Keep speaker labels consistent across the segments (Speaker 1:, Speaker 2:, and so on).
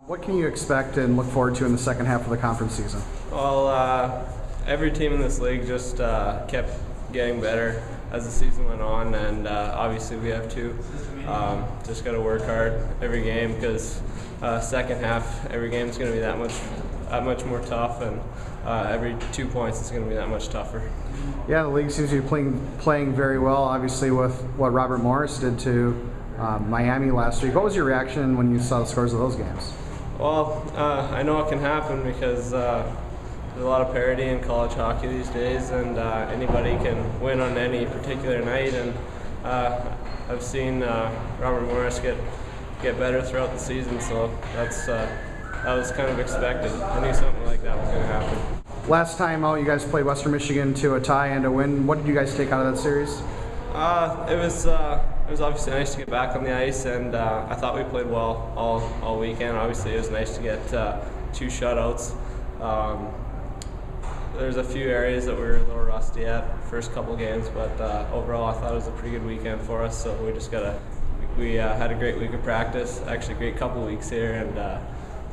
Speaker 1: What can you expect and look forward to in the second half of the conference season?
Speaker 2: Well, every team in this league just kept getting better as the season went on, and obviously we have to. Just got to work hard every game because second half, every game is going to be that much more tough, and every 2 points is going to be that much tougher.
Speaker 1: Yeah, the league seems to be playing very well, obviously with what Robert Morris did to Miami last week. What was your reaction when you saw the scores of those games?
Speaker 2: Well, I know it can happen because there's a lot of parity in college hockey these days, and anybody can win on any particular night. And I've seen Robert Morris get better throughout the season, so that was kind of expected. I knew something like that was going to happen.
Speaker 1: Last time out, you guys played Western Michigan to a tie and a win. What did you guys take out of that series?
Speaker 2: It was obviously nice to get back on the ice, and I thought we played well all weekend. Obviously, it was nice to get 2 shutouts. There's a few areas that we were a little rusty at first couple games, but overall, I thought it was a pretty good weekend for us. So we had a great week of practice, actually a great couple weeks here, and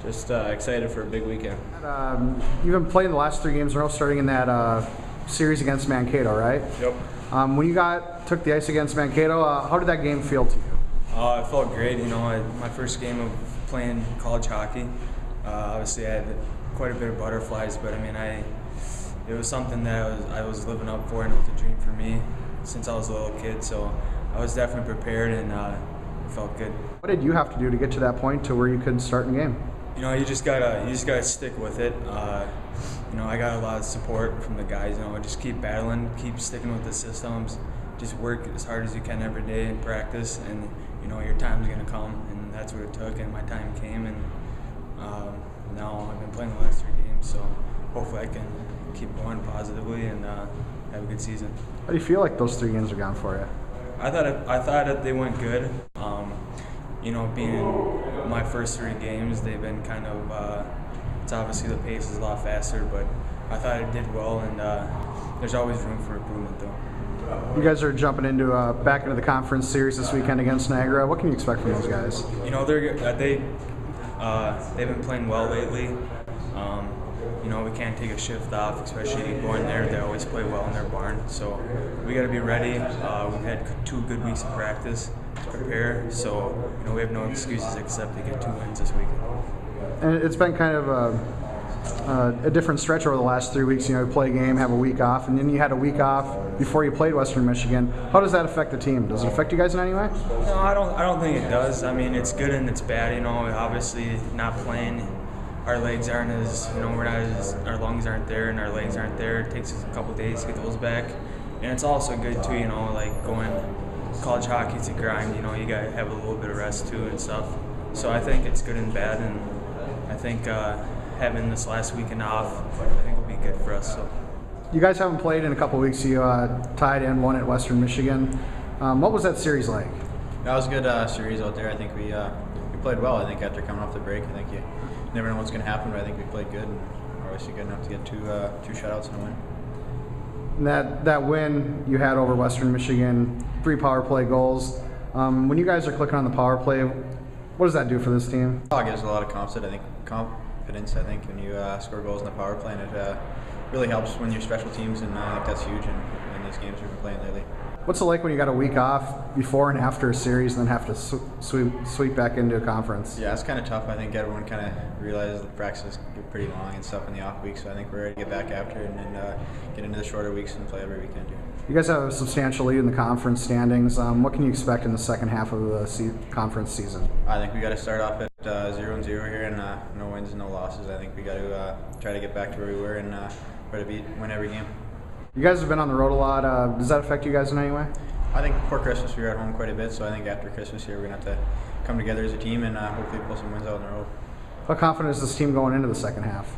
Speaker 2: just excited for a big weekend.
Speaker 1: You've been playing the last 3 games in a row, starting in that series against Mankato, right?
Speaker 2: Yep.
Speaker 1: When you took the ice against Mankato, how did that game feel to you?
Speaker 3: It felt great. You know, my first game of playing college hockey. Obviously, I had quite a bit of butterflies, but I mean, it was something that I was living up for, and it was a dream for me since I was a little kid. So I was definitely prepared, and it felt good.
Speaker 1: What did you have to do to get to that point to where you could start in the game?
Speaker 3: You know, you just gotta stick with it. You know, I got a lot of support from the guys. You know, just keep battling, keep sticking with the systems, just work as hard as you can every day in practice, and you know your time's gonna come. And that's what it took, and my time came. And now I've been playing the last 3 games, so hopefully I can keep going positively and have a good season.
Speaker 1: How do you feel like those 3 games are gone for you?
Speaker 3: I thought that they went good. You know, being my first 3 games, they've been kind of. It's obviously the pace is a lot faster, but I thought it did well, and there's always room for improvement, though.
Speaker 1: You guys are jumping back into the conference series this weekend against Niagara. What can you expect from those guys?
Speaker 3: You know, they've been playing well lately. You know, we can't take a shift off, especially going there. They always play well in their barn, so we got to be ready. We've had 2 good weeks of practice to prepare, so you know we have no excuses except to get 2 wins this weekend.
Speaker 1: And it's been kind of a different stretch over the last 3 weeks. You know, you play a game, have a week off, and then you had a week off before you played Western Michigan. How does that affect the team? Does it affect you guys in any way?
Speaker 3: No, I don't think it does. I mean, it's good and it's bad. You know, obviously not playing, our legs aren't as, you know, our lungs aren't there and our legs aren't there. It takes us a couple days to get those back, and it's also good too. You know, like going college hockey to grind. You know, you gotta have a little bit of rest too and stuff. So I think it's good and bad, and I think having this last weekend off, I think will be good for us. So.
Speaker 1: You guys haven't played in a couple weeks. You tied and won at Western Michigan. What was that series like?
Speaker 4: That was a good series out there. I think we played well. I think after coming off the break, I think you never know what's going to happen, but I think we played good, and we're obviously good enough to get two shutouts and a win.
Speaker 1: And that win you had over Western Michigan, 3 power play goals. When you guys are clicking on the power play, what does that do for this team?
Speaker 4: It gives a lot of confidence. I think when you score goals in the power play, and it really helps when you're special teams, and I think that's huge in these games we've been playing lately.
Speaker 1: What's it like when you got a week off before and after a series, and then have to sweep back into a conference?
Speaker 4: Yeah, it's kind of tough. I think everyone kind of realizes the practices get pretty long and stuff in the off week, so I think we're ready to get back after it and then get into the shorter weeks and play every weekend here.
Speaker 1: You guys have a substantial lead in the conference standings. What can you expect in the second half of the conference season?
Speaker 4: I think we got to start off at 0-0 here, and no wins and no losses. I think we got to try to get back to where we were and try to win every game.
Speaker 1: You guys have been on the road a lot. Does that affect you guys in any way?
Speaker 4: I think before Christmas we were at home quite a bit, so I think after Christmas here we're going to have to come together as a team and hopefully pull some wins out in a row.
Speaker 1: How confident is this team going into the second half?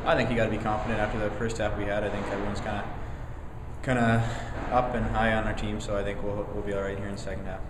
Speaker 4: I think you got to be confident after the first half we had. I think everyone's kind of up and high on our team, so I think we'll be all right here in the second half.